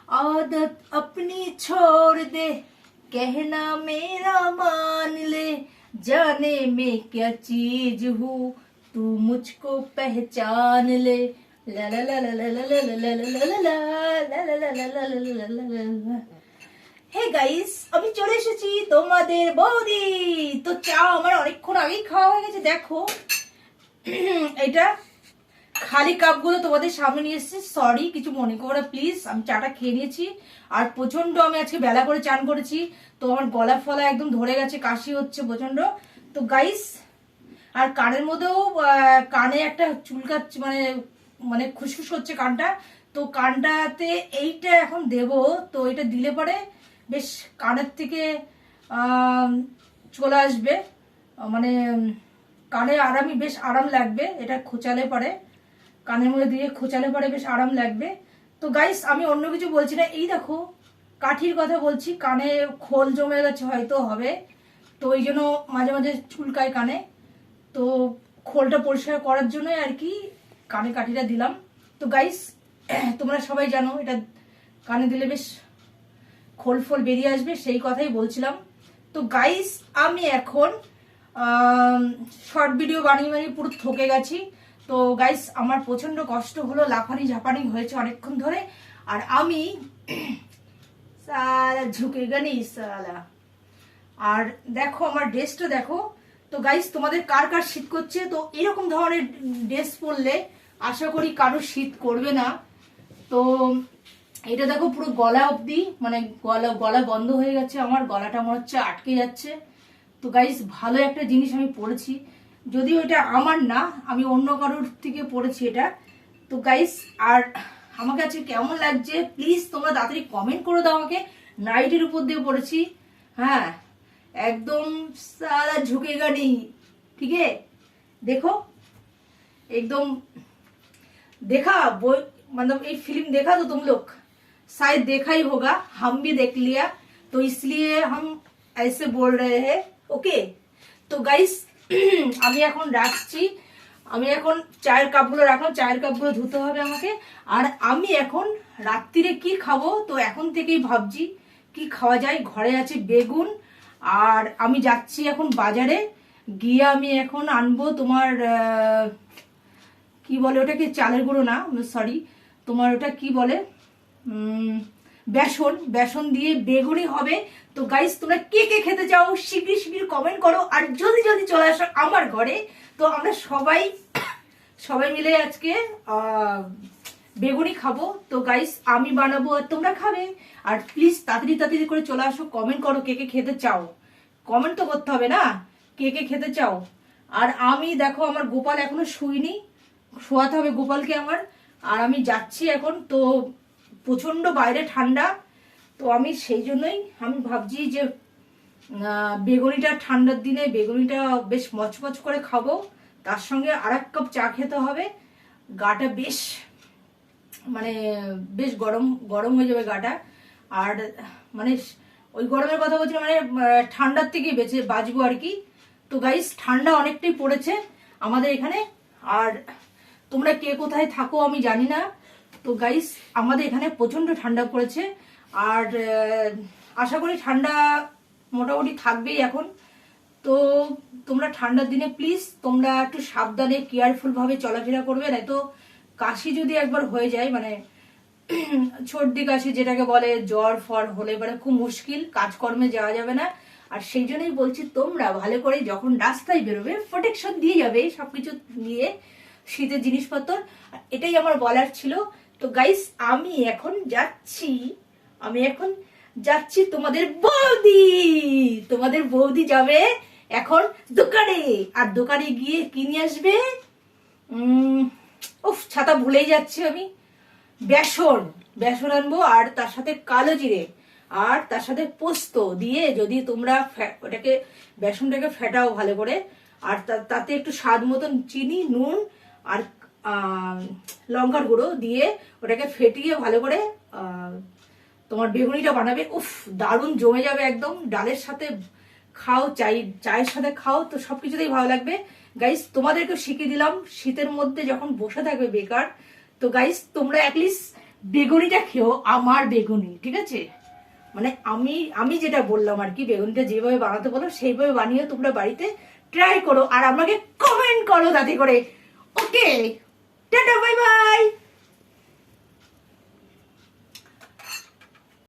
आदत अपनी छोड़ दे, कहना मेरा मान ले, जाने मैं क्या चीज हूँ, तू मुझको पहचान ले। ला ला ला ला ला ला ला ला ला ला ला। হে গাইস, আমি চলে এসেছি তোমাদের বৌদি। তো চা আমার অনেকক্ষণ আগেই খাওয়া হয়ে গেছে। দেখো এটা খালি কাপগুলো তোমাদের সামনে নিয়ে এসেছি। সরি, কিছু মনে করো প্লিজ। আমি চাটা খেয়ে নিয়েছি আর প্রচন্ড আমি আজকে বেলা করে চান করেছি, তো আমার গলা ফলা একদম ধরে গেছে, কাশি হচ্ছে প্রচন্ড। তো গাইস, আর কানের মধ্যেও কানে একটা চুলকাচ্ছে, মানে মানে খুশখুশ হচ্ছে কানটা। তো কানটাতে এইটা এখন দেব। তো এটা দিলে পরে বেশ কানের থেকে চলে আসবে, মানে কানে আরামই, বেশ আরাম লাগবে। এটা খোঁচালে পরে, কানের মধ্যে দিয়ে খোঁচালে পরে বেশ আরাম লাগবে। তো গাইস, আমি অন্য কিছু বলছি না। এই দেখো কাঠির কথা বলছি, কানে খোল জমে গেছে, হয়তো হবে, তো ওই জন্য মাঝে মাঝে চুলকায় কানে। তো খোলটা পরিষ্কার করার জন্যই আর কি কানে কাঠিটা দিলাম। তো গাইস, তোমরা সবাই জানো এটা কানে দিলে বেশ খোল ফোল বেরিয়ে আসবে, সেই কথাই বলছিলাম। তো গাইস, আমি এখন শর্ট ভিডিও বানিয়ে বানিয়ে পুরো থকে গেছি। তো গাইস, আমার প্রচন্ড কষ্ট হলো, লাফানি ঝাপানি হয়েছে অনেকক্ষণ ধরে। আর আমি সালা ঝুঁকে গেনি সালা। আর দেখো আমার ড্রেসটা দেখো। তো গাইস, তোমাদের কার কার শীত করছে? তো এরকম ধরনের ড্রেস পরলে আশা করি কারো শীত করবে না। তো এটা দেখো পুরো গলা অবধি, মানে গলা বন্ধ হয়ে গেছে, আমার গলাটা মনে হচ্ছে আটকে যাচ্ছে। তো গাইস, ভালো একটা জিনিস আমি পরেছি, যদিও এটা আমার না, আমি অন্য কারোর থেকে পরেছি এটা। তো গাইস, আর আমার কাছে কেমন লাগছে প্লিজ তোমরা তাড়াতাড়ি কমেন্ট করে দাও আমাকে। নাইটের উপর দিয়ে পরেছি, হ্যাঁ, একদম সারা ঝুঁকেগা নেই, ঠিক है? देखो एकदम देखा वो, मतलब ये फिल्म देखा तो तुम लोग शायद देखा ही होगा, हम भी देख लिया, तो इसलिए हम ऐसे बोल रहे हैं। ओके, तो गाइस, আমি এখন রাখছি। আমি এখন চায়ের কাপগুলো রাখলাম, চায়ের কাপগুলো ধুতে হবে আমাকে। আর আমি এখন রাত্রিরে কি খাবো, তো এখন থেকেই ভাবছি কি খাওয়া যায়। ঘরে আছে বেগুন, আর আমি যাচ্ছি এখন বাজারে গিয়ে আমি এখন আনবো তোমার কি বলে ওটাকে, চালের গুঁড়ো না, সরি, তোমার ওটা কি বলে, বেসন। বেসন দিয়ে বেগুনি হবে। তো গাইস, তোমরা কে কে খেতে চাও শিগগির শিগগির কমেন্ট করো, আর জলদি জলদি চলে আসো আমার ঘরে। তো আমরা সবাই মিলে আজকে বেগুনি খাবো। তো গাইস, আমি বানাবো আর তোমরা খাবে। আর প্লিজ তাড়াতাড়ি তাড়াতাড়ি করে চলে আসো, কমেন্ট করো কে কে খেতে চাও। কমেন্ট তো করতে হবে না, কে কে খেতে চাও। আর আমি দেখো আমার গোপাল এখনো শুইনি, শোয়াতে হবে গোপালকে আমার। আর আমি যাচ্ছি এখন। তো প্রচন্ড বাইরে ঠান্ডা, তো আমি সেই জন্যই আমি ভাবছি যে বেগুনিটা ঠান্ডার দিনে বেগুনিটা বেশ মচমচ করে খাবো, তার সঙ্গে আর এক কাপ চা খেতে হবে। গাটা বেশ, মানে বেশ গরম গরম হয়ে যাবে গাটা। আর মানে ওই গরমের কথা বলছি, মানে ঠান্ডার থেকে বাঁচবো আর কি। তো গাইস, ঠান্ডা অনেকটাই পড়েছে আমাদের এখানে। আর তোমরা কে কোথায় থাকো আমি জানি না। তো গাইস, আমাদের এখানে প্রচন্ড ঠান্ডা পড়েছে। আর আশা করি ঠান্ডা মোটামুটি থাকবেই এখন। তো তোমরা ঠান্ডার দিনে প্লিজ তোমরা একটু সাবধানে কেয়ারফুল ভাবে চলাফেরা করবে, না তো কাশি যদি একবার হয়ে যায়, মানে সর্দি কাশি যেটাকে বলে, জ্বর ফর হলে পরে খুব মুশকিল, কাজকর্মে যাওয়া যাবে না। আর সেই জন্যই বলছি তোমরা ভালো করে যখন রাস্তায় বেরোবে প্রোটেকশন দিয়ে যাবে, সবকিছু নিয়ে, শীতের জিনিসপত্র। এটাই আমার বলার ছিল। তো গাইস, আমি এখন যাচ্ছি তোমাদের বৌদি যাবে এখন দোকানে। আর দোকানে গিয়ে কিনে আসবে, উফ ছাতা ভুলেই যাচ্ছি আমি, বেসন আনবো, আর তার সাথে কালো জিরে, আর তার সাথে পোস্ত দিয়ে যদি তোমরা ওটাকে বেসনটাকে ফেটাও ভালো করে, আর তাতে একটু স্বাদ মতন চিনি, নুন আর লঙ্কার গুঁড়ো দিয়ে ওটাকে ফেটিয়ে ভালো করে তোমার বেগুনিটা বানাবে। উফ, দারুণ জমে যাবে একদম। ডালের সাথে খাও, চায়ের সাথে খাও, তো সবকিছুতেই ভালো লাগবে। গাইস, তোমাদেরকে শিখিয়ে দিলাম শীতের মধ্যে যখন বসে থাকবে বেকার, তো গাইস তোমরা অ্যাটলিস্ট বেগুনিটা খেও, আমার বেগুনি, ঠিক আছে? মানে আমি আমি যেটা বললাম আর কি, বেগুনিটা যেভাবে বানাতে বলো সেইভাবে বানিয়ে তোমরা বাড়িতে ট্রাই করো আর আমাকে কমেন্ট করো তাতে করে। ওকে, টাটা, বাই বাই।